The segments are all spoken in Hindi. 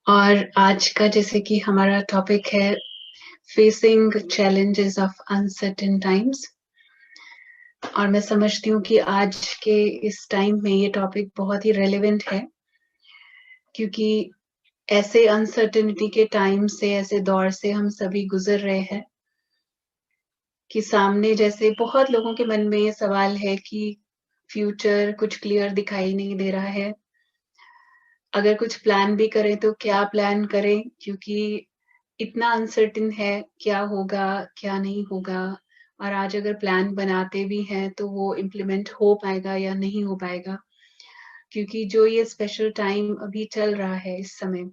और आज का जैसे कि हमारा टॉपिक है facing challenges of uncertain times. और मैं समझती हूँ कि आज के इस टाइम में ये टॉपिक बहुत ही रेलेवेंट है, क्योंकि ऐसे अनसर्टेनिटी के टाइम से, ऐसे दौर से हम सभी गुजर रहे हैं कि सामने जैसे बहुत लोगों के मन में ये सवाल है कि फ्यूचर कुछ क्लियर दिखाई नहीं दे रहा है। अगर कुछ प्लान भी करें तो क्या प्लान करें, क्योंकि इतना अनसर्टेन है क्या होगा, क्या नहीं होगा। और आज अगर प्लान बनाते भी हैं तो वो इम्प्लीमेंट हो पाएगा या नहीं हो पाएगा, क्योंकि जो ये स्पेशल टाइम अभी चल रहा है इस समय,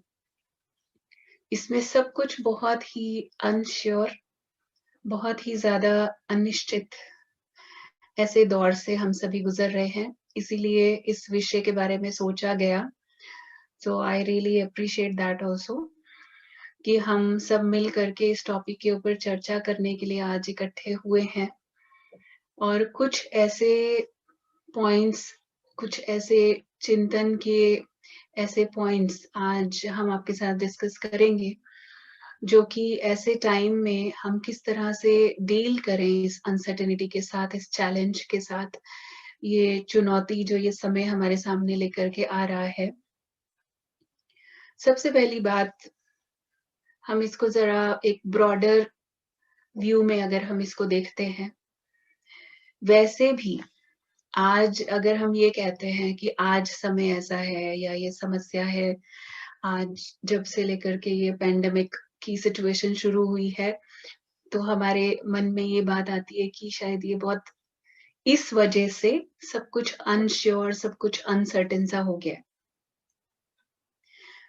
इसमें सब कुछ बहुत ही अनश्योर, बहुत ही ज़्यादा अनिश्चित ऐसे दौर से हम सभी गुज़र रहे हैं। इसीलिए इस विषय के बारे में सोचा गया। So I really appreciate that also कि हम सब मिल करके इस टॉपिक के ऊपर चर्चा करने के लिए आज इकट्ठे हुए हैं। और कुछ ऐसे पॉइंट्स, कुछ ऐसे चिंतन के ऐसे पॉइंट्स आज हम आपके साथ डिस्कस करेंगे, जो कि ऐसे टाइम में हम किस तरह से डील करें इस अनसर्टेनिटी के साथ, इस चैलेंज के साथ, ये चुनौती जो ये समय हमारे सामने लेकर के आ रहा है। सबसे पहली बात, हम इसको ज़रा एक ब्रॉडर व्यू में अगर हम इसको देखते हैं, वैसे भी आज अगर हम ये कहते हैं कि आज समय ऐसा है या ये समस्या है, आज जब से लेकर के ये पैंडेमिक की सिचुएशन शुरू हुई है, तो हमारे मन में ये बात आती है कि शायद ये बहुत इस वजह से सब कुछ अनश्योर, सब कुछ अनसर्टेन सा हो गया है।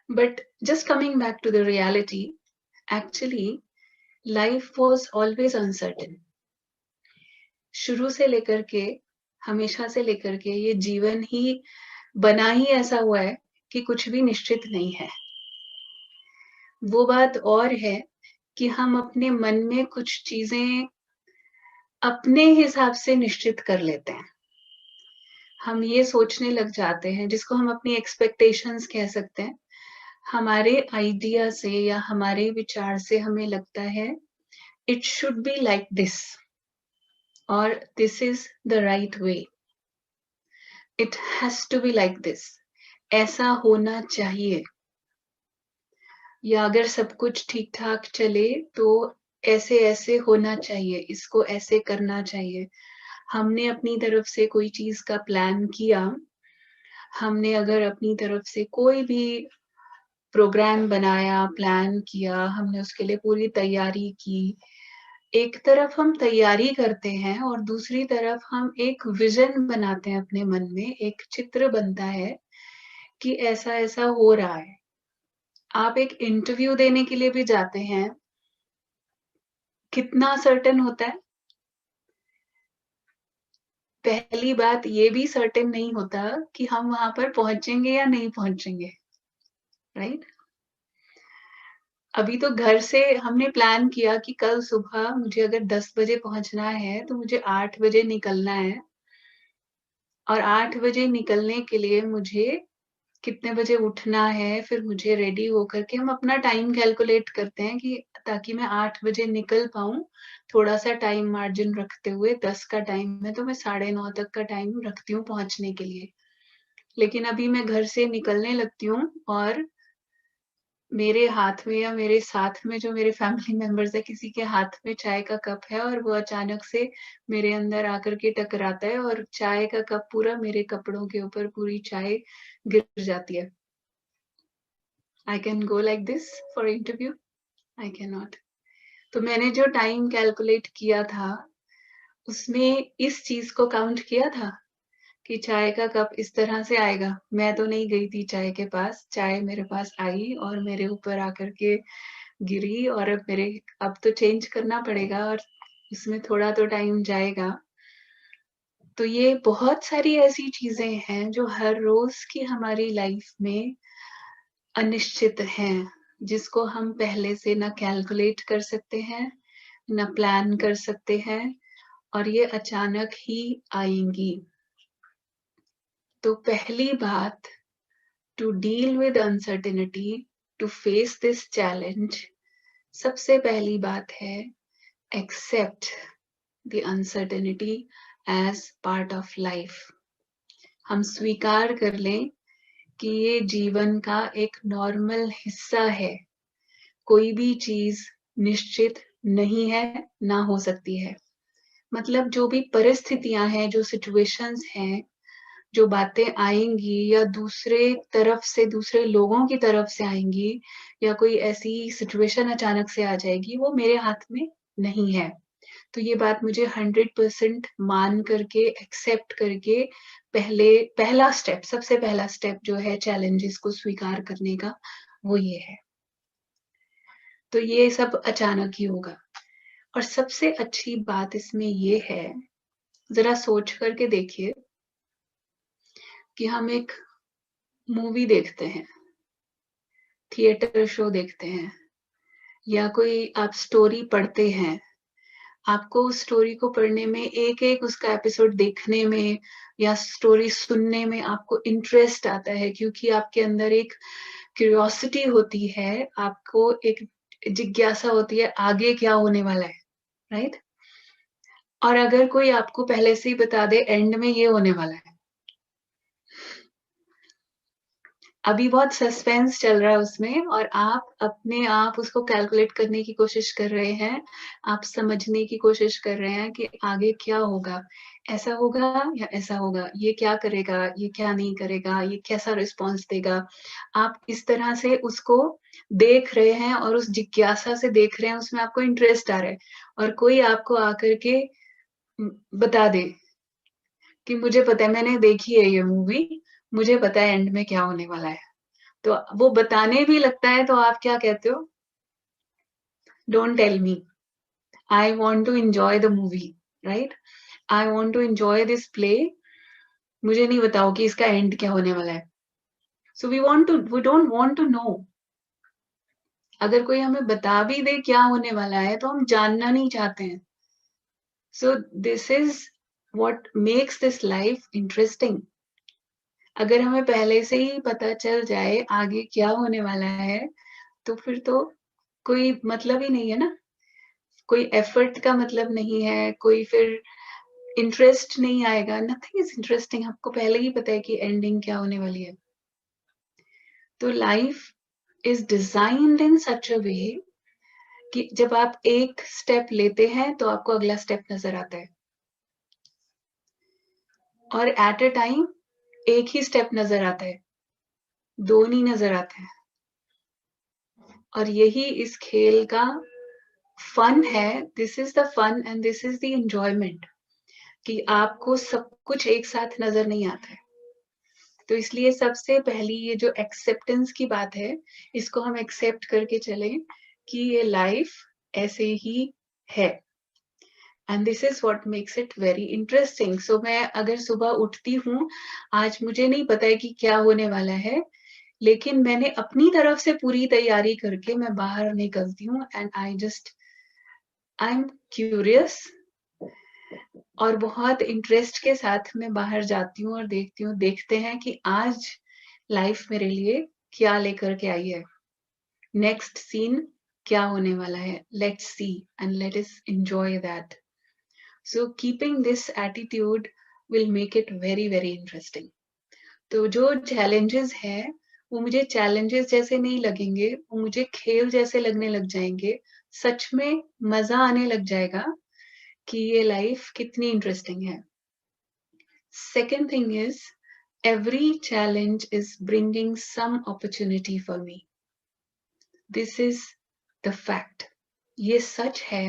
But just coming back to the reality, actually life was always uncertain. शुरू से लेकर के, हमेशा से लेकर के ये जीवन ही बना ही ऐसा हुआ है कि कुछ भी निश्चित नहीं है। वो बात और है कि हम अपने मन में कुछ चीज़ें अपने हिसाब से निश्चित कर लेते हैं। हम ये सोचने लग जाते हैं, जिसको हम अपनी एक्सपेक्टेशंस कह सकते हैं। हमारे आइडिया से या हमारे विचार से हमें लगता है it should be like this, और this is the right way, it has to be like this, ऐसा होना चाहिए। या अगर सब कुछ ठीक-ठाक चले तो ऐसे-ऐसे होना चाहिए, इसको ऐसे करना चाहिए। हमने अपनी तरफ से कोई चीज़ का प्लान किया, हमने अगर अपनी तरफ से कोई भी प्रोग्राम बनाया, प्लान किया, हमने उसके लिए पूरी तैयारी की। एक तरफ हम तैयारी करते हैं और दूसरी तरफ हम एक विज़न बनाते हैं अपने मन में, एक चित्र बनता है कि ऐसा-ऐसा हो रहा है। आप एक इंटरव्यू देने के लिए भी जाते हैं, कितना सर्टेन होता है? पहली बात ये भी सर्टेन नहीं होता कि हम वहाँ पर पहुँचेंगे या नहीं पहुँचेंगे, राइट? अभी तो घर से हमने प्लान किया कि कल सुबह मुझे अगर 10 बजे पहुँचना है, तो मुझे 8 बजे निकलना है, और 8 बजे निकलने के लिए मुझे कितने बजे उठना है, फिर मुझे रेडी होकर के हम अपना टाइम कैलकुलेट करते हैं कि ताकि मैं 8 बजे निकल पाऊँ, थोड़ा-सा टाइम मार्जिन रखते हुए। 10 का टाइम है तो मैं साढ़े 9 तक का टाइम रखती हूँ पहुँचने के लिए। लेकिन अभी मैं घर से निकलने लगती हूँ और मेरे हाथ में या मेरे साथ में जो मेरे फैमिली मेंबर्स हैं, किसी के हाथ में चाय का कप है और वो अचानक से मेरे अंदर आकर के टकराता है और चाय का कप पूरा मेरे कपड़ों के ऊपर पूरी चाय गिर जाती है। I can go like this for interview? I can not. तो मैंने जो टाइम कैलकुलेट किया था, उसमें इस चीज़ को काउंट किया था कि चाय का कप इस तरह से आएगा। मैं तो नहीं गई थी चाय के पास, चाय मेरे पास आई और मेरे ऊपर आकर के गिरी, और अब तो चेंज करना पड़ेगा और इसमें थोड़ा तो टाइम जाएगा। तो ये बहुत सारी ऐसी चीज़ें हैं जो हर रोज़ की हमारी लाइफ में अनिश्चित हैं, जिसको हम पहले से ना कैलकुलेट कर सकते हैं, ना प्लान कर सकते हैं, और ये अचानक ही आएँगी। तो पहली बात, to deal with uncertainty, to face this challenge, सबसे पहली बात है accept the uncertainty as part of life. हम स्वीकार कर लें कि ये जीवन का एक नॉर्मल हिस्सा है। कोई भी चीज निश्चित नहीं है, ना हो सकती है। मतलब जो भी परिस्थितियां हैं, जो सिचुएशंस हैं, जो बातें आएंगी या दूसरे तरफ से, दूसरे लोगों की तरफ से आएंगी, या कोई ऐसी सिचुएशन अचानक से आ जाएगी, वो मेरे हाथ में नहीं है। तो ये बात मुझे 100% मान करके, एक्सेप्ट करके, सबसे पहला स्टेप जो है चैलेंजेस को स्वीकार करने का, वो ये है। तो ये सब अचानक ही होगा। और सबसे अच्छी बात इसमें ये है, जरा सोच करके देखिए कि हम एक मूवी देखते हैं, थिएटर शो देखते हैं, या कोई आप स्टोरी पढ़ते हैं। आपको उस स्टोरी को पढ़ने में, एक एक उसका एपिसोड देखने में या स्टोरी सुनने में आपको इंटरेस्ट आता है, क्योंकि आपके अंदर एक क्यूरियोसिटी होती है, आपको एक जिज्ञासा होती है आगे क्या होने वाला है, राइट? और अगर कोई आपको पहले से ही बता दे एंड में ये होने वाला है, अभी बहुत सस्पेंस चल रहा है उसमें, और आप अपने आप उसको कैलकुलेट करने की कोशिश कर रहे हैं, आप समझने की कोशिश कर रहे हैं कि आगे क्या होगा, ऐसा होगा या ऐसा होगा, ये क्या करेगा, ये क्या नहीं करेगा, ये कैसा रिस्पॉन्स देगा। आप इस तरह से उसको देख रहे हैं और उस जिज्ञासा से देख रहे हैं, उसमें आपको इंटरेस्ट आ रहा है। और कोई आपको आकर के बता दे कि मुझे पता है, मैंने देखी है ये मूवी, मुझे पता है एंड में क्या होने वाला है। तो वो बताने भी लगता है तो आप क्या कहते हो? Don't tell me, I want to enjoy the movie, right? I want to enjoy this play, मुझे नहीं बताओ कि इसका एंड क्या होने वाला है। So we don't want to know. अगर कोई हमें बता भी दे क्या होने वाला है तो हम जानना नहीं चाहते हैं। So this is what makes this life interesting. अगर हमें पहले से ही पता चल जाए आगे क्या होने वाला है, तो फिर तो कोई मतलब ही नहीं है ना, कोई एफर्ट का मतलब नहीं है, कोई फिर इंटरेस्ट नहीं आएगा। नथिंग इज इंटरेस्टिंग, आपको पहले ही पता है कि एंडिंग क्या होने वाली है। तो लाइफ इज डिजाइन्ड इन सच अ वे कि जब आप एक स्टेप लेते हैं तो आपको अगला स्टेप नजर आता है, और एट अ टाइम एक ही स्टेप नजर आता है, दो नहीं नजर आते हैं। और यही इस खेल का फन है, this is the fun and this is the enjoyment, कि आपको सब कुछ एक साथ नजर नहीं आता है। तो इसलिए सबसे पहली ये जो एक्सेप्टेंस की बात है, इसको हम एक्सेप्ट करके चलें कि ये लाइफ ऐसे ही है, and this is what makes it very interesting. So मैं अगर सुबह उठती हूँ, आज मुझे नहीं पता है कि क्या होने वाला है, लेकिन मैंने अपनी तरफ से पूरी तैयारी करके मैं बाहर निकलती हूँ, एंड आई एम क्यूरियस, और बहुत इंटरेस्ट के साथ मैं बाहर जाती हूँ और देखती हूँ, देखते हैं कि आज लाइफ मेरे लिए क्या लेकर के आई है, नेक्स्ट सीन क्या होने वाला है, let's see and let us enjoy that. So keeping this attitude will make it very very interesting. तो जो चैलेंजेस है वो मुझे चैलेंजेस जैसे नहीं लगेंगे, वो मुझे खेल जैसे लगने लग जाएंगे। सच में मजा आने लग जाएगा कि ये लाइफ कितनी इंटरेस्टिंग है। Second thing is, every challenge is bringing some opportunity for me. This is the fact. ये सच है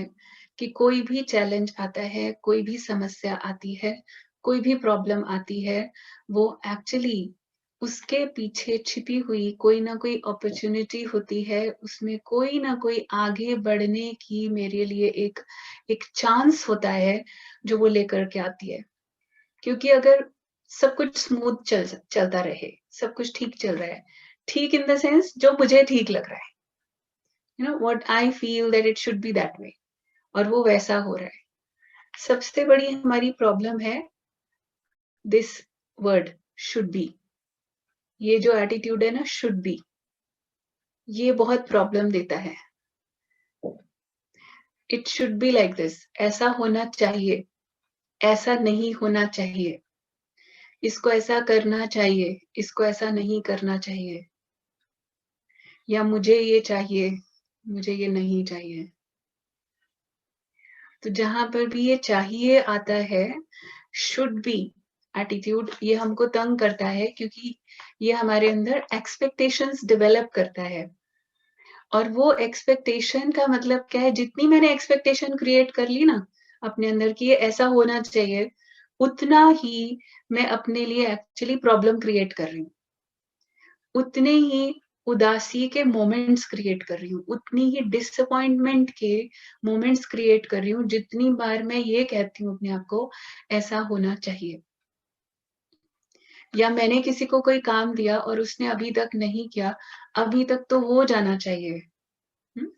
कि कोई भी चैलेंज आता है, कोई भी समस्या आती है, कोई भी प्रॉब्लम आती है, वो एक्चुअली उसके पीछे छिपी हुई कोई ना कोई अपॉर्चुनिटी होती है, उसमें कोई ना कोई आगे बढ़ने की मेरे लिए एक चांस होता है जो वो लेकर के आती है। क्योंकि अगर सब कुछ स्मूथ चलता रहे, सब कुछ ठीक चल रहा है, ठीक इन द सेंस जो मुझे ठीक लग रहा है, you know what I feel that it should B that way, और वो वैसा हो रहा है। सबसे बड़ी हमारी प्रॉब्लम है दिस वर्ड शुड बी, ये जो एटीट्यूड है ना, शुड बी, ये बहुत प्रॉब्लम देता है। It should be like this, ऐसा होना चाहिए, ऐसा नहीं होना चाहिए, इसको ऐसा करना चाहिए, इसको ऐसा नहीं करना चाहिए, या मुझे ये चाहिए, मुझे ये नहीं चाहिए। तो जहां पर भी ये चाहिए आता है, शुड बी एटीट्यूड, ये हमको तंग करता है, क्योंकि ये हमारे अंदर एक्सपेक्टेशंस डेवलप करता है। और वो एक्सपेक्टेशन का मतलब क्या है, जितनी मैंने एक्सपेक्टेशन क्रिएट कर ली ना अपने अंदर की ये ऐसा होना चाहिए, उतना ही मैं अपने लिए एक्चुअली प्रॉब्लम क्रिएट कर रही हूँ। उतने ही उदासी के मोमेंट्स क्रिएट कर रही हूँ, उतनी ही डिसअपॉइंटमेंट के मोमेंट्स क्रिएट कर रही हूँ, जितनी बार मैं ये कहती हूँ अपने आप को ऐसा होना चाहिए। या मैंने किसी को कोई काम दिया और उसने अभी तक नहीं किया, अभी तक तो हो जाना चाहिए। हुँ?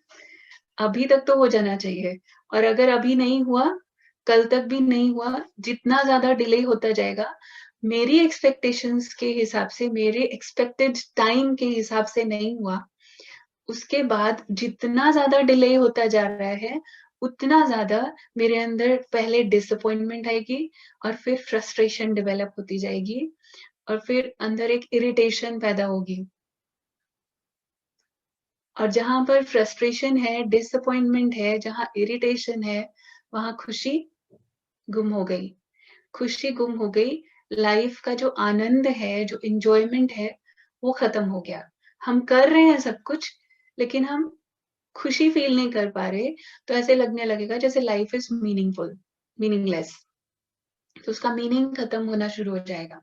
अभी तक तो हो जाना चाहिए, और अगर अभी नहीं हुआ, कल तक भी नहीं हुआ, जितना ज़्यादा डिले होता जाएगा, मेरी एक्सपेक्टेशंस के हिसाब से, मेरे एक्सपेक्टेड टाइम के हिसाब से नहीं हुआ, उसके बाद जितना ज़्यादा डिले होता जा रहा है, उतना ज़्यादा मेरे अंदर पहले डिसअपॉइंटमेंट आएगी, और फिर फ्रस्ट्रेशन डेवलप होती जाएगी, और फिर अंदर एक इरिटेशन पैदा होगी। और जहाँ पर फ्रस्ट्रेशन है, डिसअपॉइंटमेंट है, जहाँ इरिटेशन है, वहाँ खुशी गुम हो गई। खुशी गुम हो गई, लाइफ का जो आनंद है, जो एन्जॉयमेंट है, वो खत्म हो गया। हम कर रहे हैं सब कुछ, लेकिन हम खुशी फ़ील नहीं कर पा रहे, तो ऐसे लगने लगेगा जैसे लाइफ इज़ मीनिंगलेस। तो उसका मीनिंग खत्म होना शुरू हो जाएगा।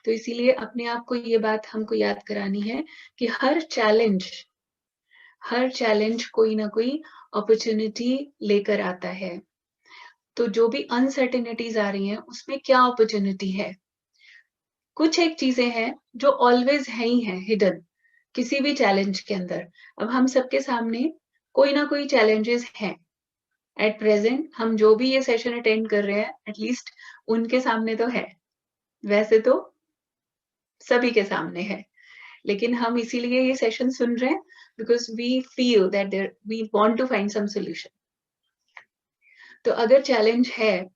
तो इसीलिए अपने आप को ये बात हमको याद करानी है कि हर चैलेंज कोई ना कोई अपॉर्च्युनिटी लेकर आता है। तो जो भी अनसर्टेनिटीज़ आ रही हैं, उसमें क्या अपॉर्च्युनिटी है? कुछ एक चीज़ें हैं जो ऑलवेज़ है ही हैं हिडन, किसी भी चैलेंज के अंदर। अब हम सबके सामने कोई ना कोई चैलेंजेस हैं। एट प्रेज़ेंट हम जो भी ये सेशन अटेंड कर रहे हैं, एट लीस्ट उनके सामने तो है। वैसे तो सभी के सामने है। लेकिन हम इसीलिए ये सेशन सुन रहे हैं, because we feel that we want to find some solution. तो अगर चैलेंज है,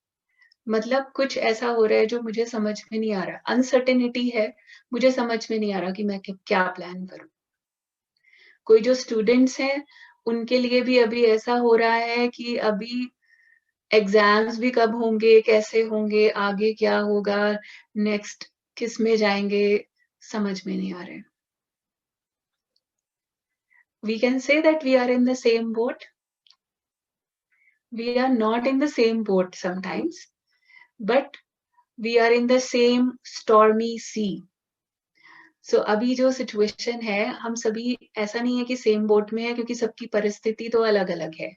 मतलब कुछ ऐसा हो रहा है जो मुझे समझ में नहीं आ रहा, अनसर्टेनिटी है, मुझे समझ में नहीं आ रहा कि मैं क्या प्लान करूँ। कोई जो स्टूडेंट्स हैं, उनके लिए भी अभी ऐसा हो रहा है कि अभी एग्ज़ाम्स भी कब होंगे, कैसे होंगे, आगे क्या होगा, नेक्स्ट किस में जाएँगे, समझ में नहीं आ रहे। We can say that we are in the same boat. We are not in the same boat sometimes, but we are in the same stormy sea. सो अभी जो सिचुएशन है, हम सभी ऐसा नहीं है कि सेम बोट में है, क्योंकि सबकी परिस्थिति तो अलग-अलग है।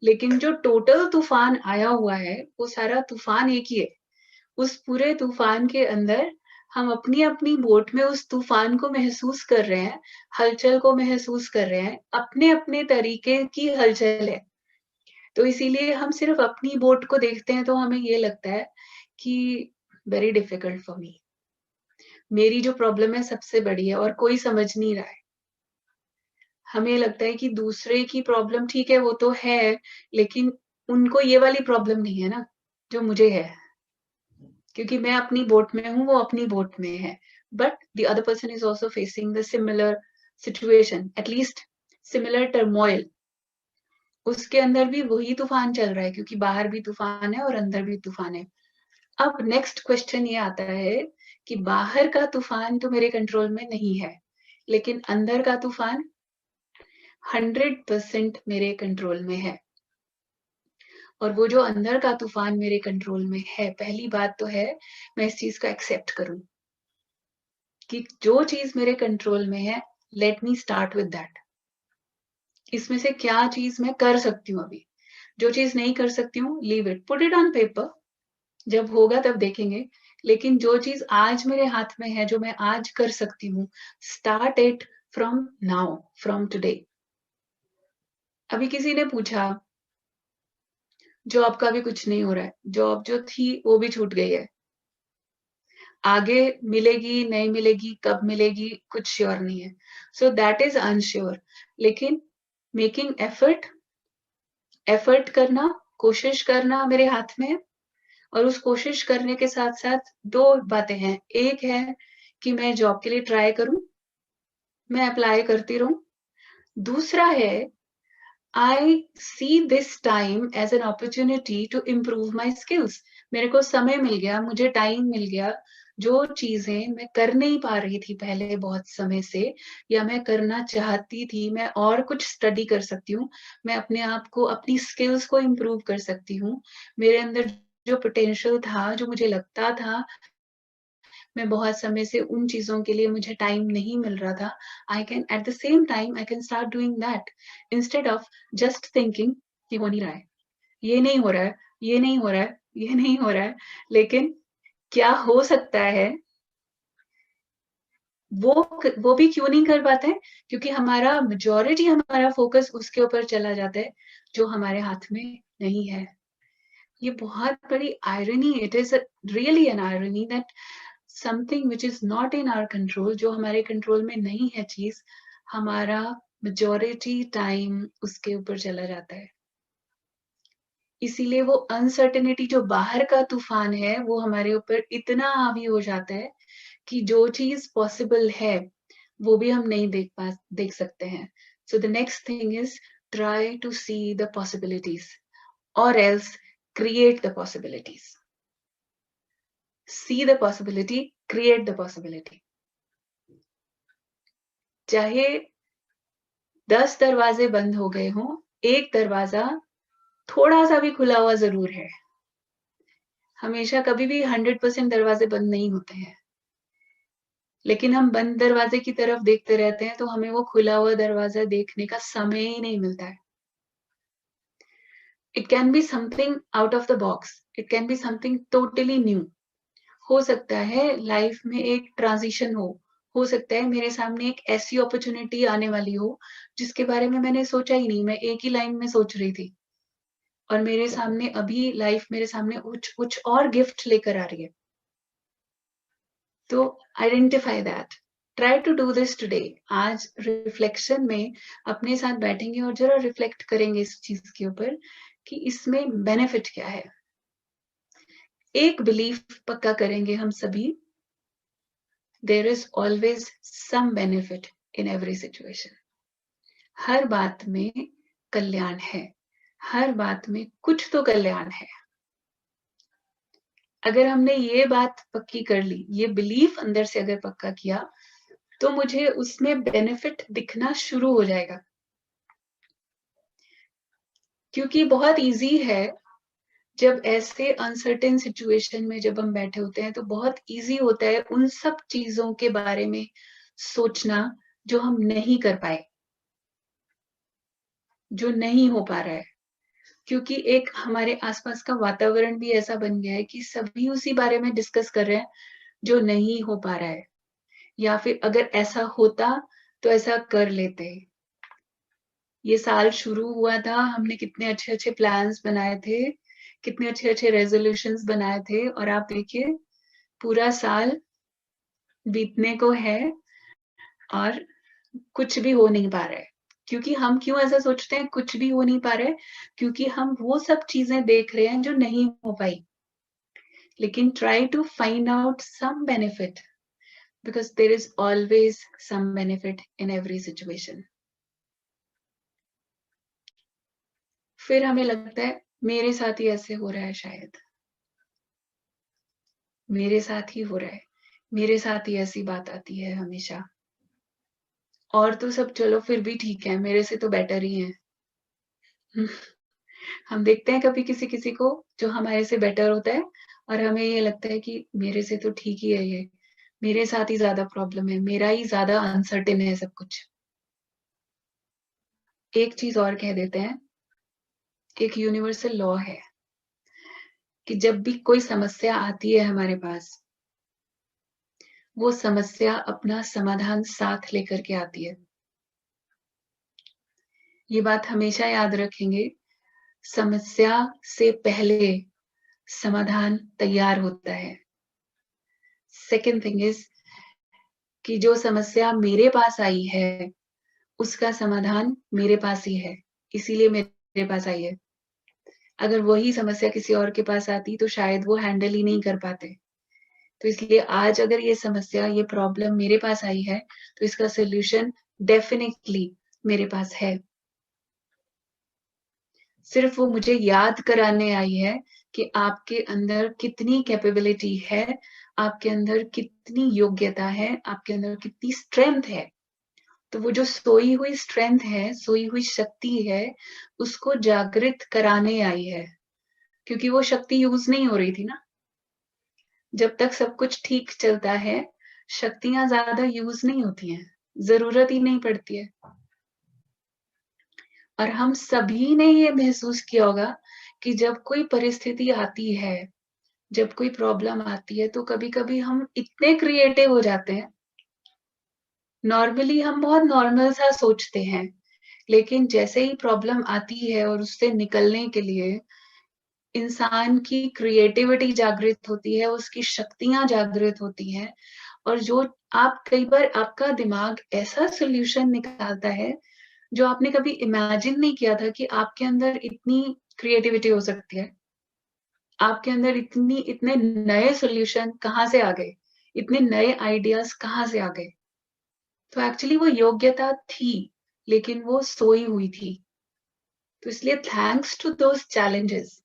लेकिन जो टोटल तूफ़ान आया हुआ है, वो सारा तूफ़ान एक ही है। उस पूरे तूफ़ान के अंदर हम अपनी-अपनी बोट में उस तूफ़ान को महसूस कर रहे हैं, हलचल को महसूस कर रहे हैं, अपने-अपने तरीके की हलचल है। तो इसीलिए हम सिर्फ़ अपनी बोट को देखते हैं, तो हमें ये लगता है कि वेरी डिफिकल्ट फॉर मी। मेरी जो प्रॉब्लम है सबसे बड़ी है और कोई समझ नहीं रहा है। हमें लगता है कि दूसरे की प्रॉब्लम ठीक है, वो तो है, लेकिन उनको ये वाली प्रॉब्लम नहीं है ना, जो मुझे है। क्योंकि मैं अपनी बोट में हूँ, वो अपनी बोट में है। But the other person is also facing the similar situation, at least similar turmoil. उसके अंदर भी वही तूफ़ान चल रहा है, क्योंकि बाहर भी तूफ़ान है और अंदर भी तूफ़ान है। अब नेक्स्ट क्वेश्चन ये आता है कि बाहर का तूफ़ान तो मेरे कंट्रोल में नहीं है, लेकिन अंदर का तूफ़ान 100% मेरे कंट्रोल में है। और वो जो अंदर का तूफ़ान मेरे कंट्रोल में है, पहली बात तो है, मैं इस चीज़ को एक्सेप्ट करूँ कि जो चीज़ मेरे कंट्रोल में है, let me start with that. इसमें से क्या चीज़ मैं कर सकती हूँ अभी? जो चीज़ नहीं कर सकती हूँ, leave it, put it on paper, जब होगा तब देखेंगे। लेकिन जो चीज़ आज मेरे हाथ में है, जो मैं आज कर सकती हूँ, start it from now, from today. अभी किसी ने पूछा, जॉब का भी कुछ नहीं हो रहा है, जॉब जो थी वो भी छूट गई है। आगे मिलेगी नहीं मिलेगी, कब मिलेगी, कुछ श्योर नहीं है। So that is unsure. लेकिन मेकिंग एफर्ट करना, कोशिश करना मेरे हाथ में है। और उस कोशिश करने के साथ साथ दो बातें हैं। एक है कि मैं जॉब के लिए ट्राई करूं, मैं अप्लाई करती रहूं। दूसरा है I see this time as an opportunity to improve my skills. मेरे को समय मिल गया, मुझे टाइम मिल गया, जो चीजें मैं कर नहीं पा रही थी पहले बहुत समय से, या मैं करना चाहती थी, मैं और कुछ स्टडी कर सकती हूँ, मैं अपने आप को, अपनी स्किल्स को इम्प्रूव कर सकती हूँ। मेरे अंदर जो पोटेंशियल था, जो मुझे लगता था, मैं बहुत समय से उन चीजों के लिए मुझे टाइम नहीं मिल रहा था, I can at the same time I can start doing that instead of just thinking कि हो नहीं रहा है, ये नहीं हो रहा है, ये नहीं हो रहा है, ये नहीं हो रहा है। लेकिन क्या हो सकता है, वो भी क्यों नहीं कर पाते हैं? क्योंकि हमारा मेजॉरिटी, हमारा फोकस उसके ऊपर चला जाता है जो हमारे हाथ में नहीं है। ये बहुत बड़ी irony, it is really an irony that something which is not in our control, जो हमारे कंट्रोल में नहीं है चीज, हमारा मेजॉरिटी टाइम उसके ऊपर चला जाता है। इसीलिए वो अनसर्टेनिटी, जो बाहर का तूफान है, वो हमारे ऊपर इतना हावी हो जाता है कि जो चीज पॉसिबल है वो भी हम नहीं देख सकते हैं। So the next thing is try to see the possibilities, और else create the possibilities. See the possibility, create the possibility. चाहे 10 दरवाजे बंद हो गए हों, एक दरवाजा थोड़ा सा भी खुला हुआ जरूर है। हमेशा कभी भी 100% दरवाजे बंद नहीं होते हैं, लेकिन हम बंद दरवाजे की तरफ देखते रहते हैं, तो हमें वो खुला हुआ दरवाजा देखने का समय ही नहीं मिलता है। It can be something out of the box, it can be something totally new. हो सकता है लाइफ में एक ट्रांजिशन हो सकता है मेरे सामने एक ऐसी अपॉर्चुनिटी आने वाली हो जिसके बारे में मैंने सोचा ही नहीं, मैं एक ही लाइन में सोच रही थी, और मेरे सामने अभी लाइफ मेरे सामने कुछ कुछ और गिफ्ट लेकर आ रही है। तो identify that, try to do this today. आज रिफ्लेक्शन में अपने साथ बैठेंगे और जरा रिफ्लेक्ट करेंगे इस चीज के ऊपर कि इसमें बेनिफिट क्या है। एक बिलीफ पक्का करेंगे हम सभी, there is always some benefit in every situation. हर बात में कल्याण है, हर बात में कुछ तो कल्याण है। अगर हमने ये बात पक्की कर ली, ये बिलीफ अंदर से अगर पक्का किया, तो मुझे उसमें बेनिफिट दिखना शुरू हो जाएगा। क्योंकि बहुत इजी है, जब ऐसे अनसर्टेन सिचुएशन में जब हम बैठे होते हैं, तो बहुत इजी होता है उन सब चीजों के बारे में सोचना जो हम नहीं कर पाए, जो नहीं हो पा रहा है। क्योंकि एक हमारे आसपास का वातावरण भी ऐसा बन गया है कि सभी उसी बारे में डिस्कस कर रहे हैं जो नहीं हो पा रहा है, या फिर अगर ऐसा होता तो ऐसा कर लेते। ये साल शुरू हुआ था, हमने कितने अच्छे अच्छे प्लान्स बनाए थे, कितने अच्छे अच्छे रेजोल्यूशंस बनाए थे, और आप देखिए पूरा साल बीतने को है और कुछ भी हो नहीं पा रहा है। क्योंकि हम क्यों ऐसा सोचते हैं कुछ भी हो नहीं पा रहा है? क्योंकि हम वो सब चीजें देख रहे हैं जो नहीं हो पाई। लेकिन try to find out some benefit, because there is always some benefit in every situation. फिर हमें लगता है मेरे साथ ही ऐसे हो रहा है, शायद मेरे साथ ही हो रहा है, मेरे साथ ही ऐसी बात आती है हमेशा, और तो सब चलो फिर भी ठीक है, मेरे से तो बेटर ही है। हम देखते हैं कभी किसी किसी को जो हमारे से बेटर होता है, और हमें ये लगता है कि मेरे से तो ठीक ही है ये, मेरे साथ ही ज्यादा प्रॉब्लम है, मेरा ही ज्यादा अनसर्टेन है सब कुछ। एक चीज और कह देते हैं, एक यूनिवर्सल लॉ है कि जब भी कोई समस्या आती है हमारे पास, वो समस्या अपना समाधान साथ लेकर के आती है। ये बात हमेशा याद रखेंगे, समस्या से पहले समाधान तैयार होता है। सेकंड थिंग इज कि जो समस्या मेरे पास आई है उसका समाधान मेरे पास ही है, इसीलिए मेरे पास आई है। अगर वही समस्या किसी और के पास आती तो शायद वो हैंडल ही नहीं कर पाते। तो इसलिए आज अगर ये समस्या, ये प्रॉब्लम मेरे पास आई है तो इसका सॉल्यूशन डेफिनेटली मेरे पास है। सिर्फ वो मुझे याद कराने आई है कि आपके अंदर कितनी कैपेबिलिटी है, आपके अंदर कितनी योग्यता है, आपके अंदर कितनी स्ट्रेंथ है। तो वो जो सोई हुई स्ट्रेंथ है, सोई हुई शक्ति है, उसको जागृत कराने आई है, क्योंकि वो शक्ति यूज नहीं हो रही थी ना। जब तक सब कुछ ठीक चलता है, शक्तियां ज्यादा यूज नहीं होती हैं, जरूरत ही नहीं पड़ती है। और हम सभी ने ये महसूस किया होगा कि जब कोई परिस्थिति आती है, जब कोई प्रॉब्लम आती है, तो कभी-कभी हम इतने क्रिएटिव हो जाते हैं। नॉर्मली हम बहुत नॉर्मल सा सोचते हैं, लेकिन जैसे ही प्रॉब्लम आती है और उससे निकलने के लिए इंसान की क्रिएटिविटी जागृत होती है, उसकी शक्तियाँ जागृत होती हैं, और जो आप कई बार आपका दिमाग ऐसा सॉल्यूशन निकालता है, जो आपने कभी इमेजिन नहीं किया था कि आपके अंदर इतनी क्रिएटिविटी हो सकती है। आपके अंदर इतने नए सॉल्यूशन कहाँ से आ गए? इतने नए आइडियाज़ कहाँ से आ गए? तो एक्चुअली वो योग्यता थी, लेकिन वो सोई हुई थी। तो इसलिए थैंक्स टू दोज़ चैलेंजेस,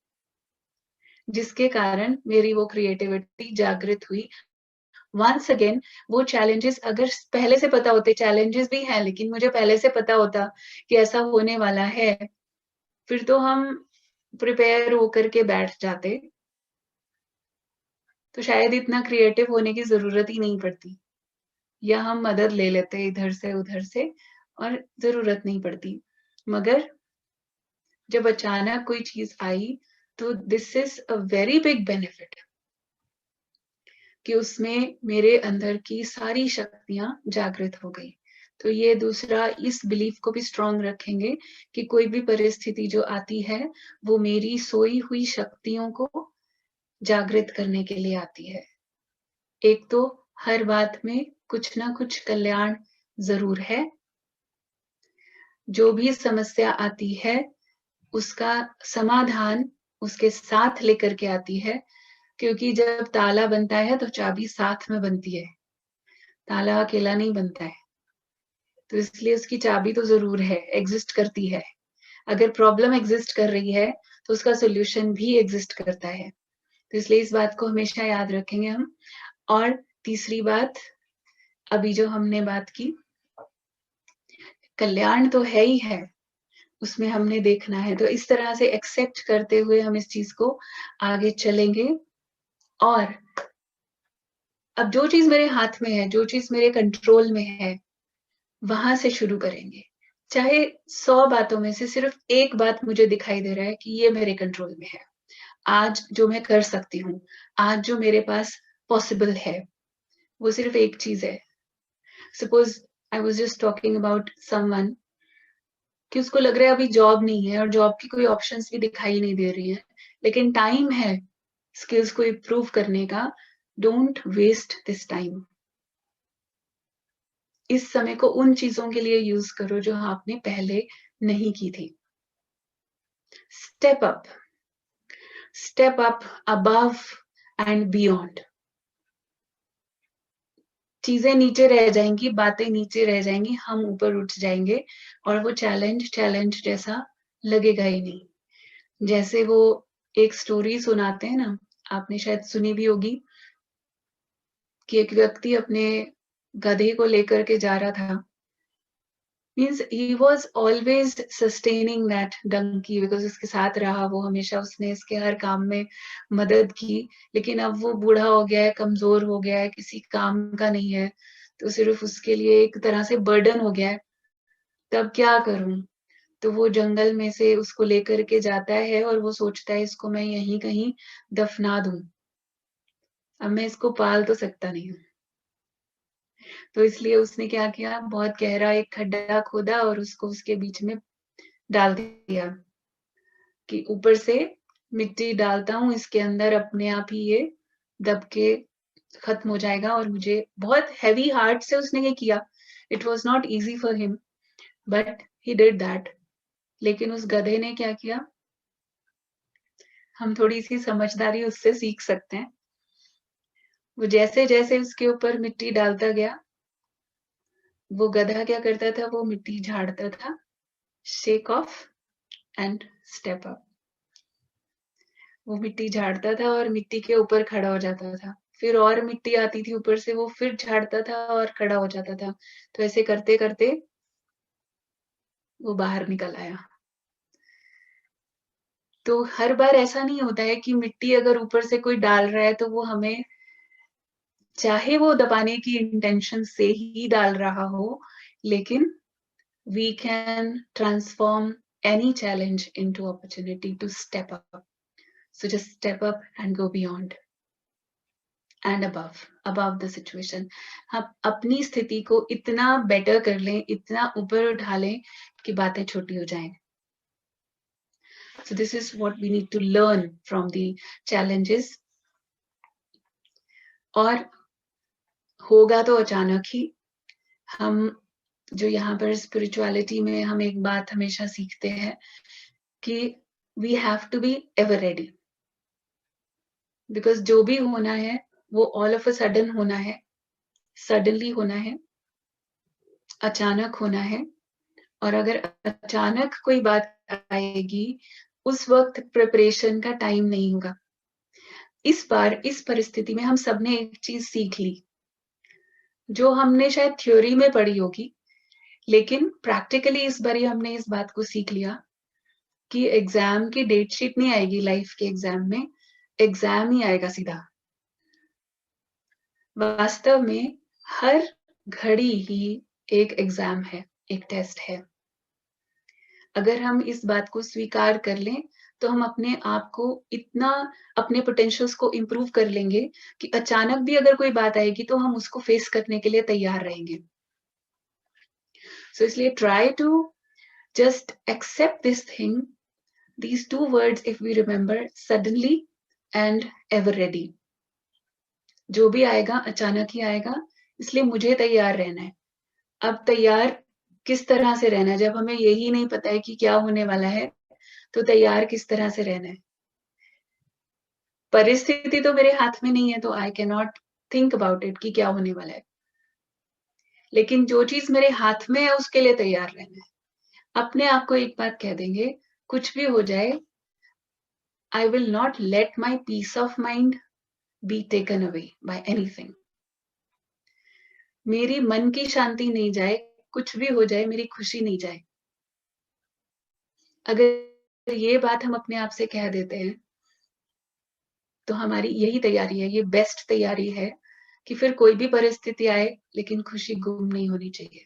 जिसके कारण मेरी वो क्रिएटिविटी जागृत हुई। वंस अगेन वो चैलेंजेस अगर पहले से पता होते, चैलेंजेस भी हैं, लेकिन मुझे पहले से पता होता कि ऐसा होने वाला है, फिर तो हम प्रिपेयर होकर के बैठ जाते, तो शायद इतना क्रिएटिव होने की ज़रूरत ही नहीं पड़ती, या हम मदद ले लेते इधर से उधर से और ज़रूरत नहीं पड़ती। मगर जब अचानक कोई चीज़ आई, तो this is a very big benefit कि उसमें मेरे अंदर की सारी शक्तियाँ जागृत हो गई। तो ये दूसरा, इस बिलीफ को भी स्ट्रॉन्ग रखेंगे कि कोई भी परिस्थिति जो आती है, वो मेरी सोई हुई शक्तियों को जागृत करने के लिए आती है। एक तो हर बात में कुछ ना कुछ कल्याण ज़रूर है। जो भी समस्या आती है, उसका समाधान उसके साथ लेकर के आती है, क्योंकि जब ताला बनता है तो चाबी साथ में बनती है, ताला अकेला नहीं बनता है। तो इसलिए उसकी चाबी तो ज़रूर है, एग्ज़िस्ट करती है। अगर प्रॉब्लम एग्ज़िस्ट कर रही है, तो उसका सॉल्यूशन भी एग्ज़िस्ट करता है। तो इसलिए इस बात को हमेशा याद रखेंगे हम। और तीसरी बात, अभी जो हमने बात की, कल्याण तो है ही है, उसमें हमने देखना है। तो इस तरह से एक्सेप्ट करते हुए हम इस चीज़ को आगे चलेंगे, और अब जो चीज़ मेरे हाथ में है, जो चीज़ मेरे कंट्रोल में है, वहाँ से शुरू करेंगे। चाहे 100 बातों में से सिर्फ़ एक बात मुझे दिखाई दे रहा है कि ये मेरे कंट्रोल में है। आज जो मैं कर सकती हूँ, आज जो मेरे पास पॉसिबल है, वो सिर्फ़ एक चीज़ है। Suppose I was just talking about someone कि उसको लग रहा है अभी जॉब नहीं है और जॉब की कोई ऑप्शंस भी दिखाई नहीं दे रही हैं, लेकिन टाइम है स्किल्स को इम्प्रूव करने का। Don't waste this time. इस समय को उन चीज़ों के लिए यूज़ करो जो आपने पहले नहीं की थी। Step up, step up above and beyond. चीज़ें नीचे रह जाएँगी, बातें नीचे रह जाएँगी, हम ऊपर उठ जाएँगे, और वो चैलेंज जैसा लगेगा ही नहीं। जैसे वो एक स्टोरी सुनाते हैं ना, आपने शायद सुनी भी होगी, कि एक व्यक्ति अपने गधे को लेकर के जा रहा था। Means he was always sustaining that donkey, because उसके साथ रहा वो हमेशा, उसने इसके हर काम में मदद की। लेकिन अब वो बूढ़ा हो गया है, कमज़ोर हो गया है, किसी काम का नहीं है, तो सिर्फ़ उसके लिए एक तरह से बर्डन हो गया है। तब क्या करूँ? तो वो जंगल में से उसको लेकर के जाता है और वो सोचता है इसको मैं यहीं कहीं दफ़ना दूँ। अब मैं इसको पाल तो सकता नहीं हूँ। तो इसलिए उसने क्या किया, बहुत गहरा एक खड्डा खोदा और उसको उसके बीच में डाल दिया, कि ऊपर से मिट्टी डालता हूँ, इसके अंदर अपने आप ही ये दब के खत्म हो जाएगा। और मुझे बहुत हैवी हार्ट से उसने ये किया। It was not easy for him, but he did that. लेकिन उस गधे ने क्या किया, हम थोड़ी सी समझदारी उससे सीख सकते हैं। वो जैसे जैसे उसके ऊपर मिट्टी डालता गया, वो गधा क्या करता था, वो मिट्टी झाड़ता था, shake of and step up. वो मिट्टी झाड़ता था और मिट्टी के ऊपर खड़ा हो जाता था। फिर और मिट्टी आती थी ऊपर से, वो फिर झाड़ता था और खड़ा हो जाता था। तो ऐसे करते करते वो बाहर निकल आया। तो हर बार ऐसा नहीं होता है कि मिट्टी अगर ऊपर से कोई डाल रहा है तो वो हमें, चाहे वो दबाने की इंटेंशन से ही डाल रहा हो, लेकिन we can transform any challenge into opportunity to step up. So just step up and go beyond and above the situation. हम अपनी स्थिति को इतना बेटर कर लें, इतना ऊपर उठा लें कि बातें छोटी हो जाएं. So this is what we need to learn from the challenges. और होगा तो अचानक ही. हम जो यहाँ पर स्पिरिचुअलिटी में हम एक बात हमेशा सीखते हैं कि we have to be ever ready. Because जो भी होना है वो ऑल ऑफ अ सडन होना है, सडनली होना है, अचानक होना है. और अगर अचानक कोई बात आएगी, उस वक्त प्रिपरेशन का टाइम नहीं होगा. इस बार इस परिस्थिति में हम सबने एक चीज सीख ली, जो हमने शायद थ्योरी में पढ़ी होगी, लेकिन प्रैक्टिकली इस बार हमने इस बात को सीख लिया कि एग्जाम की डेट शीट नहीं आएगी लाइफ के एग्जाम में, एग्जाम ही आएगा सीधा. वास्तव में हर घड़ी ही एक एग्जाम है, एक टेस्ट है. अगर हम इस बात को स्वीकार कर लें तो हम अपने आप को इतना, अपने पोटेंशियल्स को इम्प्रूव कर लेंगे कि अचानक भी अगर कोई बात आएगी तो हम उसको फेस करने के लिए तैयार रहेंगे. सो इसलिए try to just accept this thing, these two words if we remember, suddenly and ever ready. जो भी आएगा अचानक ही आएगा, इसलिए मुझे तैयार रहना है. अब तैयार किस तरह से रहना है, जब हमें यही नहीं पता है कि क्या होने वाला है, तो तैयार किस तरह से रहना है. परिस्थिति तो मेरे हाथ में नहीं है, तो I can not think about it कि क्या होने वाला है. लेकिन जो चीज मेरे हाथ में है उसके लिए तैयार रहना है. अपने आप को एक बात कह देंगे, कुछ भी हो जाए, I will not let my peace of mind be taken away by anything. मेरी मन की शांति नहीं जाए, कुछ भी हो जाए, मेरी खुशी नहीं जाए. अगर ये बात हम अपने आप से कह देते हैं, तो हमारी यही तैयारी है, ये बेस्ट तैयारी है कि फिर कोई भी परिस्थिति आए लेकिन खुशी गुम नहीं होनी चाहिए.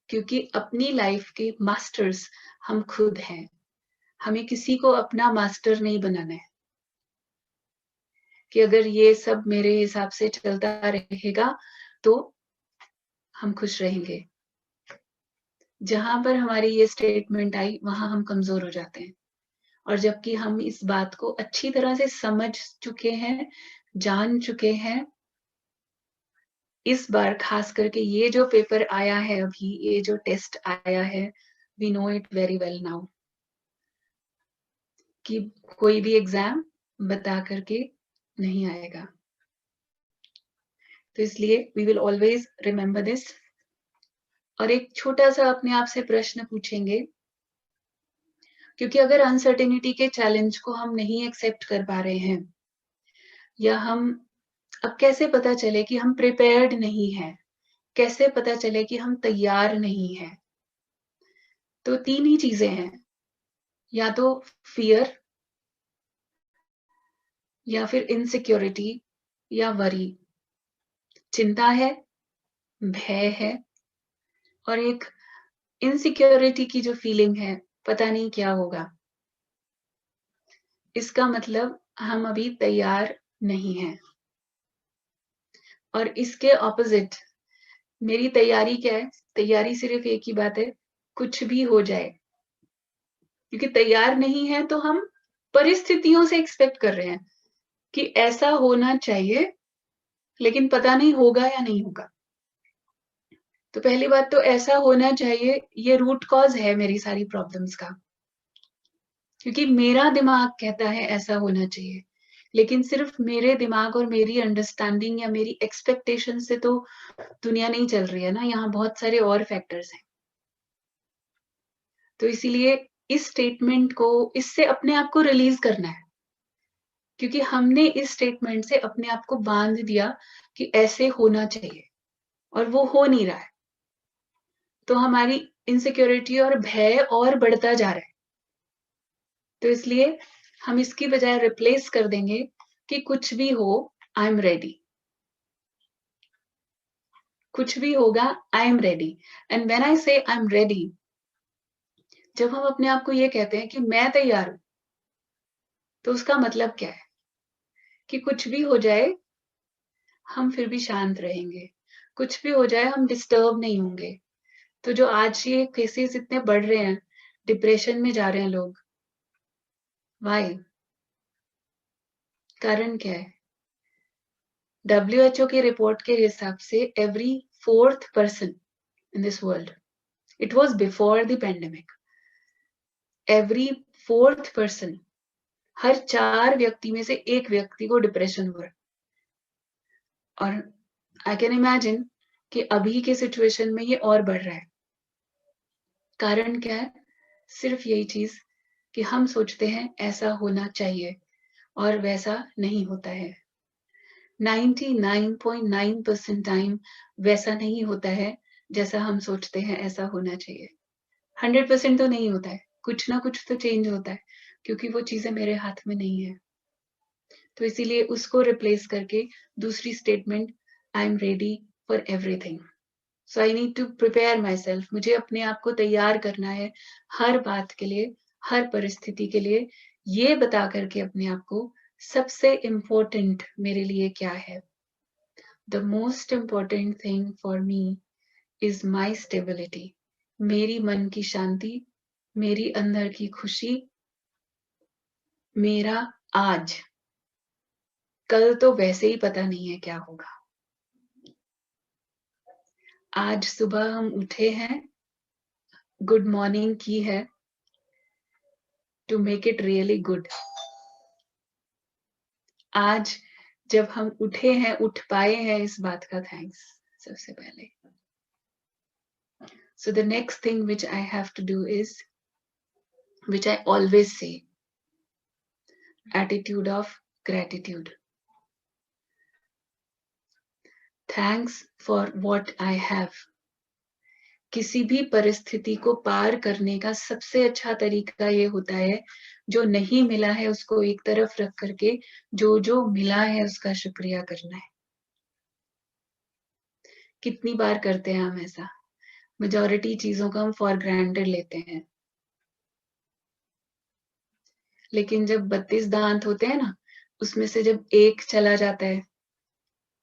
क्योंकि अपनी लाइफ के मास्टर्स हम खुद हैं. हमें किसी को अपना मास्टर नहीं बनाना है कि अगर ये सब मेरे हिसाब से चलता रहेगा तो हम खुश रहेंगे. जहां पर हमारी ये स्टेटमेंट आई वहां हम कमजोर हो जाते हैं. और जबकि हम इस बात को अच्छी तरह से समझ चुके हैं, जान चुके हैं, इस बार खास करके ये जो पेपर आया है अभी, ये जो टेस्ट आया है, we know it very well now कि कोई भी एग्जाम बता करके नहीं आएगा. तो इसलिए we will always remember this. और एक छोटा सा अपने आप से प्रश्न पूछेंगे, क्योंकि अगर अनसर्टेनिटी के चैलेंज को हम नहीं एक्सेप्ट कर पा रहे हैं, या हम, अब कैसे पता चले कि हम प्रिपेयर्ड नहीं हैं, कैसे पता चले कि हम तैयार नहीं हैं. तो तीन ही चीजें हैं, या तो फियर, या फिर इनसिक्योरिटी, या वरी. चिंता है, भय है, और एक इनसिक्योरिटी की जो फीलिंग है, पता नहीं क्या होगा. इसका मतलब हम अभी तैयार नहीं हैं. और इसके ऑपोजिट मेरी तैयारी क्या है? तैयारी सिर्फ एक ही बात है, कुछ भी हो जाए. क्योंकि तैयार नहीं है तो हम परिस्थितियों से एक्सपेक्ट कर रहे हैं कि ऐसा होना चाहिए, लेकिन पता नहीं होगा या नहीं होगा। तो पहली बात तो ऐसा होना चाहिए, ये रूट कॉज़ है मेरी सारी प्रॉब्लम्स का। क्योंकि मेरा दिमाग कहता है ऐसा होना चाहिए, लेकिन सिर्फ मेरे दिमाग और मेरी अंडरस्टैंडिंग या मेरी एक्सपेक्टेशन से तो दुनिया नहीं चल रही है ना, यहाँ बहुत सारे और फैक्टर्स हैं। तो इसीलिए इस स्टेटमेंट को, इससे अपने आप को रिलीज़ करना है। क्योंकि हमने इस स्टेटमेंट से अपने आप को बाँध दिया कि ऐसे होना चाहिए और वो हो नहीं रहा है। तो हमारी इनसिक्योरिटी और भय और बढ़ता जा रहा है। तो इसलिए हम इसकी बजाय रिप्लेस कर देंगे कि कुछ भी हो, आई एम रेडी। कुछ भी होगा, आई am ready. And when I से आई एम रेडी, जब हम अपने आप को ये कहते हैं कि मैं तैयार हूँ, तो उसका मतलब क्या है? कि कुछ भी हो जाए, हम फिर भी शांत रहेंगे। कुछ भी हो जाए, हम डिस्टर्ब नहीं होंगे। तो जो आज ये केसेस इतने बढ़ रहे हैं, डिप्रेशन में जा रहे हैं लोग, व्हाई? कारण क्या है? WHO की रिपोर्ट के हिसाब से every 4th person in this world, it was before the pandemic, every 4th person, हर 4 व्यक्ति में से 1 व्यक्ति को डिप्रेशन हो रहा है। और आई कैन इमेजिन कि अभी के सिचुएशन में ये और बढ़ रहा है। कारण क्या है? सिर्फ यही चीज़ कि हम सोचते हैं ऐसा होना चाहिए और वैसा नहीं होता है। 99.9% टाइम वैसा नहीं होता है जैसा हम सोचते हैं ऐसा होना चाहिए। 100% तो नहीं होता है, कुछ ना कुछ तो चेंज होता है, क्योंकि वो चीज़ें मेरे हाथ में नहीं है। तो इसीलिए उसको रिप्लेस करके दूसरी statement, I am ready for everything. So I need to prepare myself, मुझे अपने आप को तैयार करना है हर बात के लिए, हर परिस्थिति के लिए, ये बता करके अपने आप को सबसे इम्पोर्टेंट मेरे लिए क्या है। The most important thing for me is my stability, मेरी मन की शांति, मेरी अंदर की खुशी, मेरा आज। कल तो वैसे ही पता नहीं है क्या होगा। आज सुबह हम उठे हैं, गुड मॉर्निंग की है, to make it really good. आज जब हम उठे हैं, उठ पाए हैं, इस बात का थैंक्स सबसे पहले। So the next thing which I have to do is, which I always say, attitude of gratitude. Thanks for what I have. किसी भी परिस्थिति को पार करने का सबसे अच्छा तरीका ये होता है, जो नहीं मिला है उसको एक तरफ रख करके जो जो मिला है उसका शुक्रिया करना है। कितनी बार करते हैं हम ऐसा? मेजॉरिटी चीजों को हम फॉर ग्रांटेड लेते हैं, लेकिन जब 32 दांत होते हैं ना, उसमें से जब एक चला जाता है,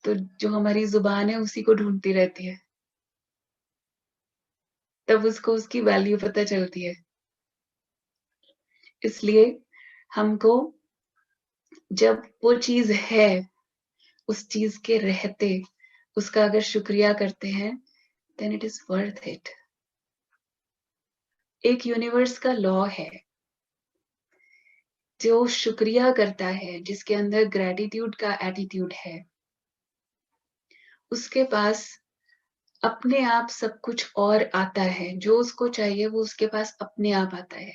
तो जो हमारी जुबान है उसी को ढूंढती रहती है, तब उसको उसकी वैल्यू पता चलती है। इसलिए हमको जब वो चीज है, उस चीज के रहते उसका अगर शुक्रिया करते हैं, then it is worth it. एक यूनिवर्स का लॉ है, जो शुक्रिया करता है, जिसके अंदर ग्रेटिट्यूड का एटीट्यूड है, उसके पास अपने आप सब कुछ और आता है। जो उसको चाहिए वो उसके पास अपने आप आता है।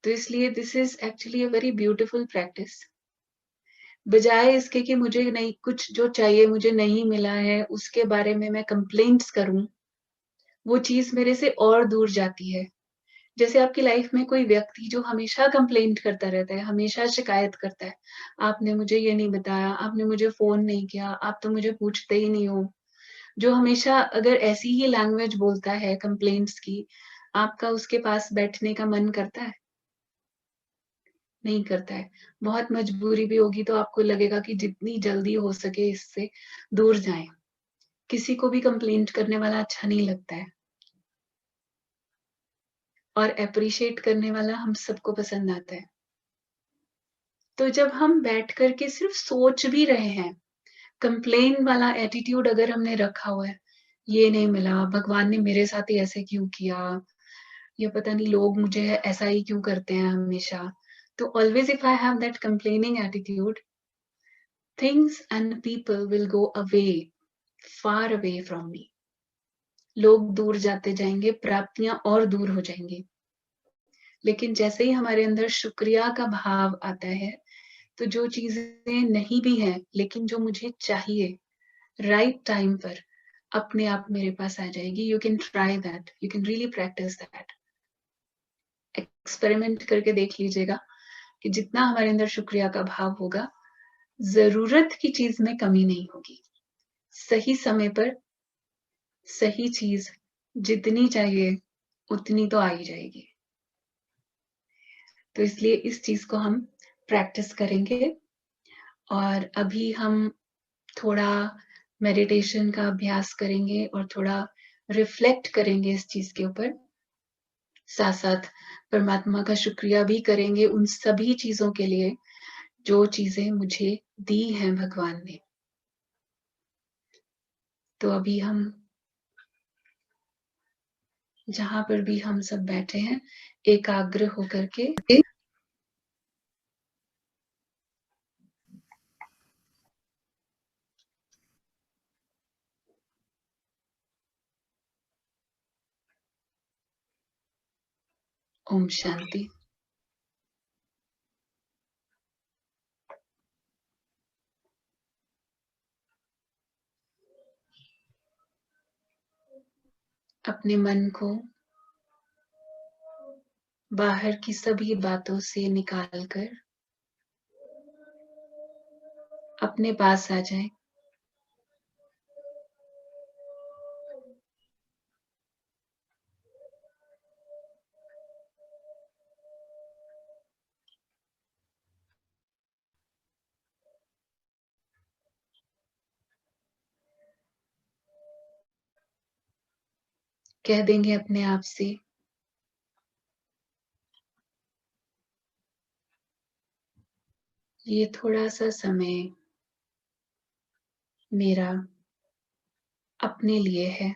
तो इसलिए this is actually a very beautiful practice. बजाय इसके कि मुझे नहीं, कुछ जो चाहिए मुझे नहीं मिला है, उसके बारे में मैं कंप्लेंट्स करूं, वो चीज मेरे से और दूर जाती है। जैसे आपकी लाइफ में कोई व्यक्ति जो हमेशा कंप्लेंट करता रहता है, हमेशा शिकायत करता है, आपने मुझे ये नहीं बताया, आपने मुझे फोन नहीं किया, आप तो मुझे पूछते ही नहीं हो। जो हमेशा अगर ऐसी ही लैंग्वेज बोलता है कंप्लेंट्स की, आपका उसके पास बैठने का मन करता है? नहीं करता है। बहुत मजबूरी भी होगी तो आपको लगेगा कि जितनी जल्दी हो सके इससे दूर जाएं। किसी को भी कंप्लेंट करने वाला अच्छा नहीं लगता है, और एप्रिशिएट करने वाला हम सबको पसंद आता है। तो जब हम बैठ कर के सिर्फ सोच भी रहे हैं, कंप्लेन वाला एटीट्यूड अगर हमने रखा हुआ है, ये नहीं मिला, भगवान ने मेरे साथ ही ऐसे क्यों किया, या पता नहीं लोग मुझे ऐसा ही क्यों करते हैं हमेशा। तो always if I have that complaining attitude, things and people will go away, far away from me. लोग दूर जाते जाएंगे, प्राप्तियां और दूर हो जाएंगी। लेकिन जैसे ही हमारे अंदर शुक्रिया का भाव आता है, तो जो चीजें नहीं भी हैं लेकिन जो मुझे चाहिए राइट टाइम पर, अपने आप मेरे पास आ जाएगी। You can try that, you can really practice that. Experiment करके देख लीजिएगा कि जितना हमारे अंदर शुक्रिया का भाव होगा, जरूरत की चीज में कमी नहीं होगी। सही समय पर सही चीज जितनी चाहिए उतनी तो आ ही जाएगी। तो इसलिए इस चीज को हम प्रैक्टिस करेंगे। और अभी हम थोड़ा मेडिटेशन का अभ्यास करेंगे और थोड़ा रिफ्लेक्ट करेंगे इस चीज के ऊपर। साथ साथ परमात्मा का शुक्रिया भी करेंगे उन सभी चीजों के लिए जो चीजें मुझे दी हैं भगवान ने। तो अभी हम जहां पर भी हम सब बैठे हैं, एकाग्र होकर के ओम शांति। अपने मन को बाहर की सभी बातों से निकाल कर अपने पास आ जाए। कह देंगे अपने आप से, ये थोड़ा सा समय मेरा अपने लिए है।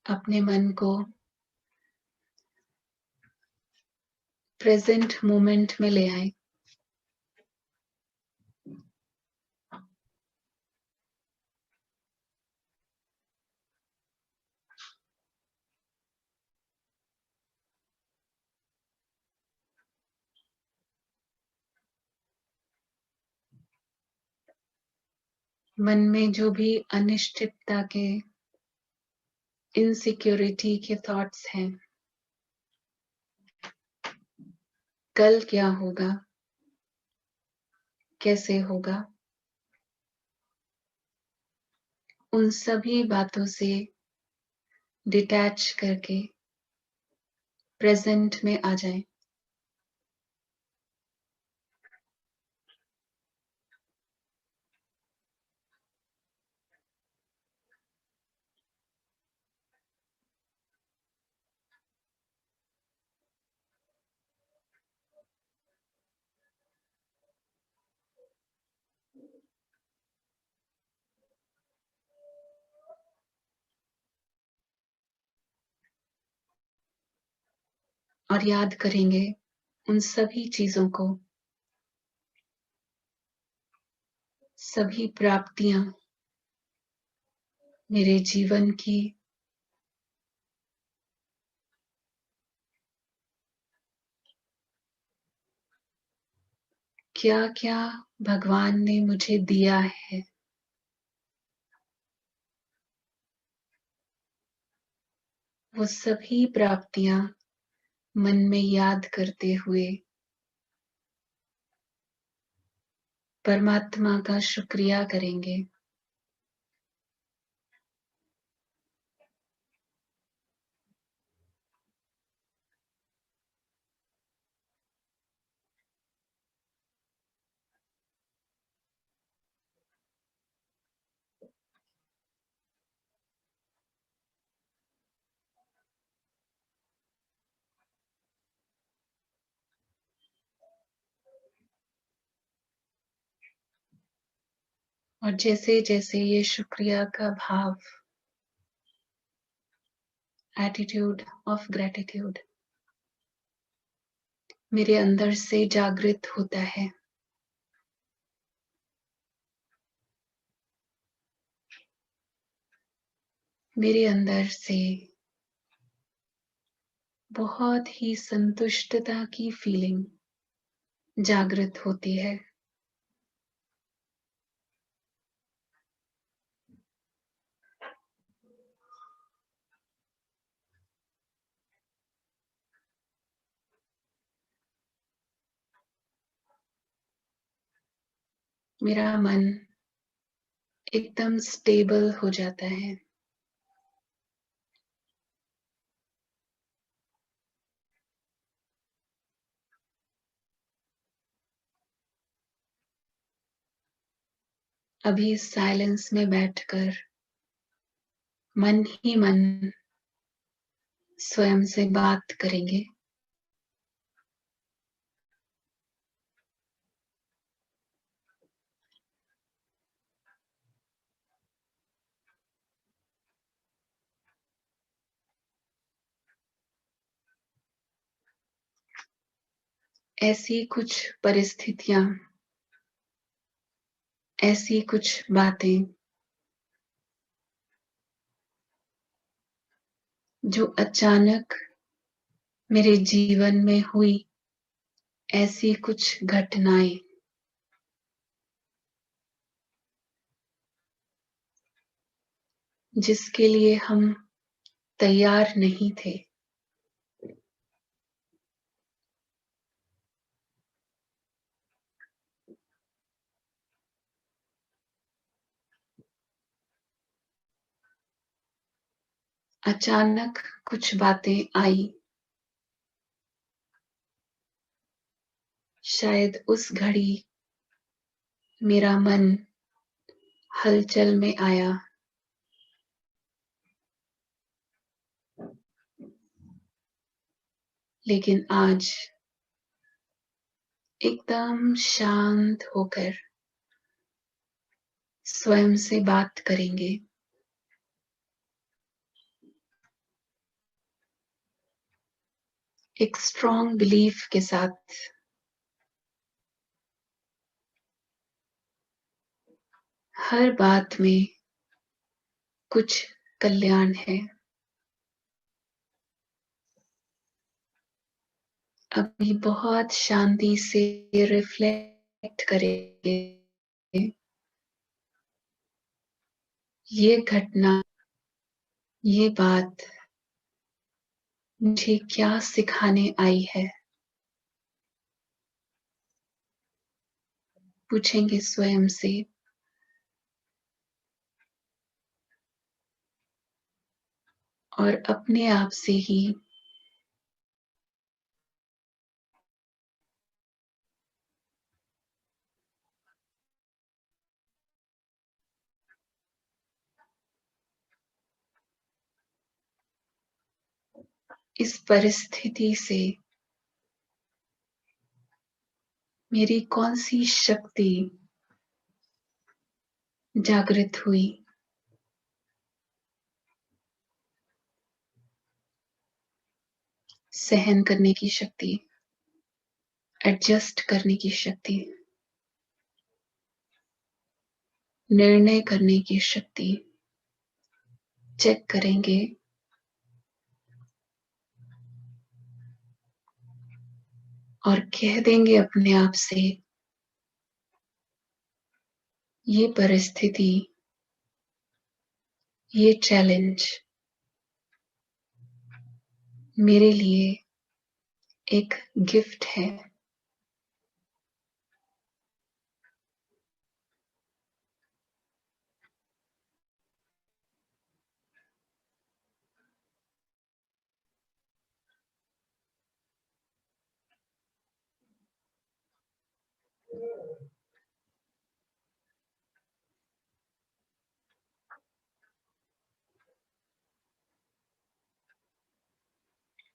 अपने मन को प्रेजेंट मोमेंट में ले आए। मन में जो भी अनिश्चितता के, इनसिक्योरिटी के थॉट्स हैं, कल क्या होगा, कैसे होगा, उन सभी बातों से डिटैच करके प्रेजेंट में आ जाएं। और याद करेंगे उन सभी चीजों को, सभी प्राप्तियां मेरे जीवन की क्या क्या भगवान ने मुझे दिया है, वो सभी प्राप्तियां मन में याद करते हुए परमात्मा का शुक्रिया करेंगे। और जैसे जैसे ये शुक्रिया का भाव, एटीट्यूड ऑफ ग्रेटिट्यूड मेरे अंदर से जागृत होता है, मेरे अंदर से बहुत ही संतुष्टता की फीलिंग जागृत होती है। मेरा मन एकदम स्टेबल हो जाता है। अभी साइलेंस में बैठकर मन ही मन स्वयं से बात करेंगे। ऐसी कुछ परिस्थितियां, ऐसी कुछ बातें जो अचानक मेरे जीवन में हुई, ऐसी कुछ घटनाएं जिसके लिए हम तैयार नहीं थे। अचानक कुछ बातें आई, शायद उस घड़ी मेरा मन हलचल में आया, लेकिन आज एकदम शांत होकर स्वयं से बात करेंगे। एक स्ट्रॉन्ग बिलीफ के साथ, हर बात में कुछ कल्याण है। अभी बहुत शांति से रिफ्लेक्ट करेंगे। ये घटना, ये बात मुझे क्या सिखाने आई है? पूछेंगे स्वयं से। और अपने आप से ही इस परिस्थिति से मेरी कौन सी शक्ति जागृत हुई? सहन करने की शक्ति, एडजस्ट करने की शक्ति, निर्णय करने की शक्ति। चेक करेंगे और कह देंगे अपने आप से, ये परिस्थिति, ये चैलेंज मेरे लिए एक गिफ्ट है।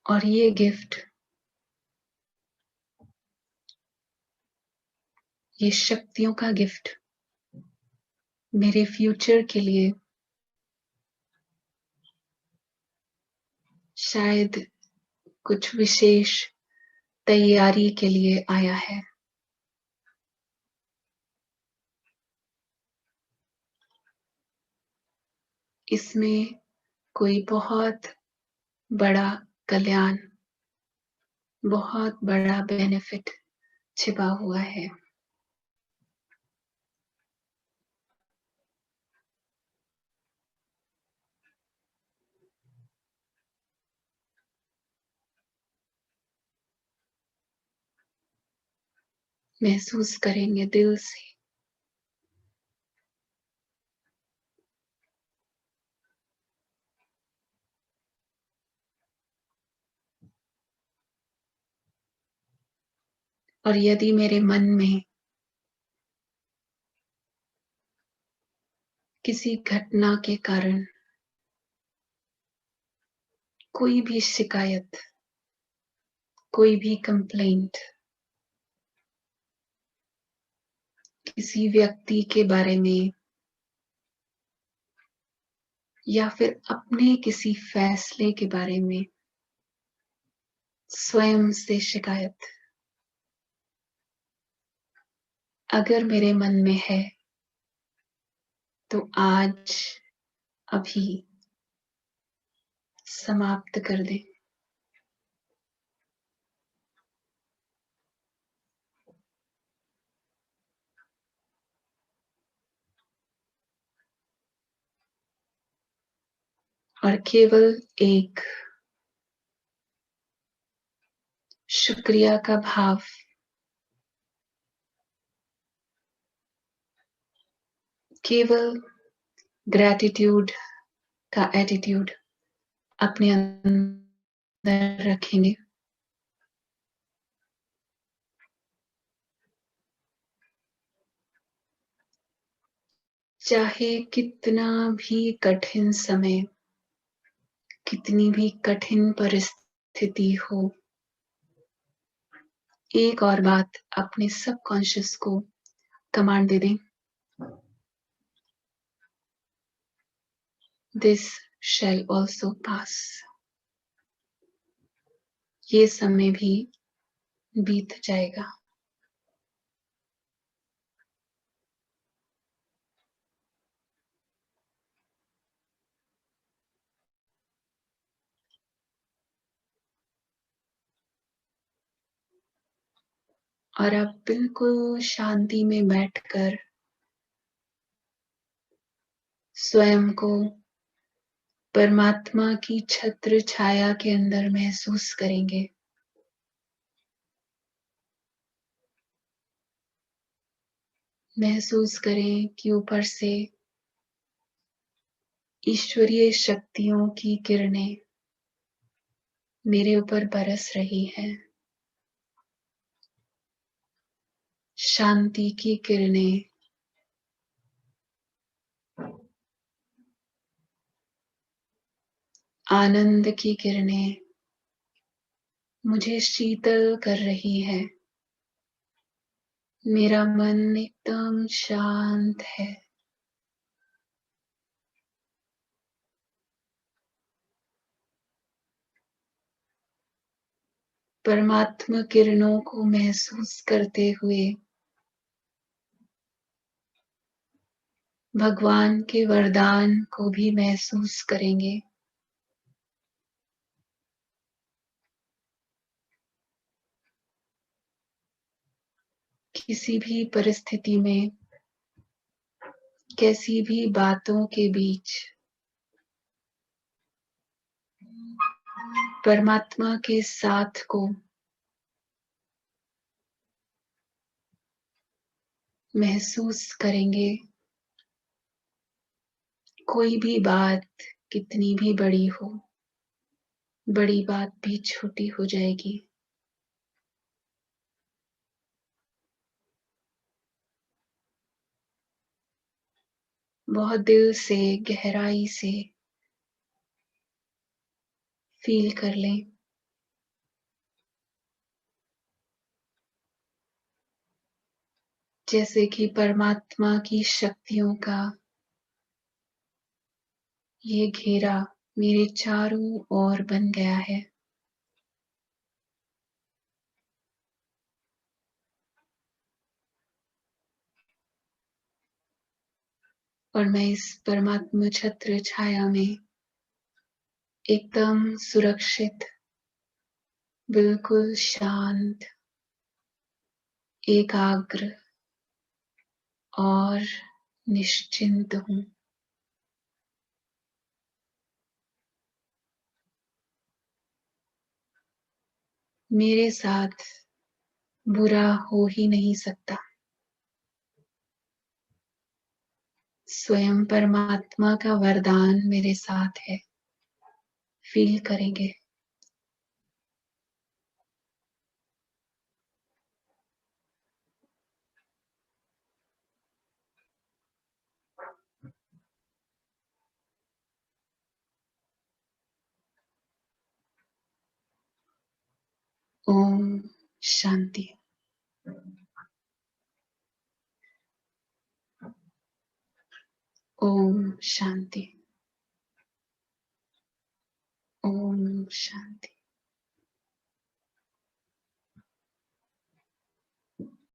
और ये गिफ्ट, ये शक्तियों का गिफ्ट मेरे फ्यूचर के लिए शायद कुछ विशेष तैयारी के लिए आया है। इसमें कोई बहुत बड़ा कल्याण, बहुत बड़ा बेनिफिट छिपा हुआ है। महसूस करेंगे दिल से। और यदि मेरे मन में किसी घटना के कारण कोई भी शिकायत, कोई भी कंप्लेंट, किसी व्यक्ति के बारे में या फिर अपने किसी फैसले के बारे में स्वयं से शिकायत अगर मेरे मन में है, तो आज अभी समाप्त कर दें। और केवल एक शुक्रिया का भाव, केवल ग्रैटिट्यूड का एटीट्यूड अपने अंदर रखेंगे। चाहे कितना भी कठिन समय, कितनी भी कठिन परिस्थिति हो, एक और बात अपने सबकॉन्शियस को कमांड दे दें, दिस शैल ऑल्सो पास। ये समय भी बीत जाएगा। और आप बिल्कुल शांति में बैठकर स्वयं को परमात्मा की छत्र छाया के अंदर महसूस करेंगे। महसूस करें कि ऊपर से ईश्वरीय शक्तियों की किरणें मेरे ऊपर बरस रही हैं। शांति की किरणें, आनंद की किरणें मुझे शीतल कर रही है। मेरा मन एकदम शांत है। परमात्मा किरणों को महसूस करते हुए भगवान के वरदान को भी महसूस करेंगे। किसी भी परिस्थिति में, कैसी भी बातों के बीच परमात्मा के साथ को महसूस करेंगे। कोई भी बात कितनी भी बड़ी हो, बड़ी बात भी छोटी हो जाएगी। बहुत दिल से, गहराई से फील कर लें। जैसे कि परमात्मा की शक्तियों का ये घेरा मेरे चारों ओर बन गया है। और मैं इस परमात्मा छत्र छाया में एकदम सुरक्षित, बिल्कुल शांत, एकाग्र और निश्चिंत हूँ। मेरे साथ बुरा हो ही नहीं सकता। स्वयं परमात्मा का वरदान मेरे साथ है। फील करेंगे। ओम शांति। ओम शांति। ओम शांति।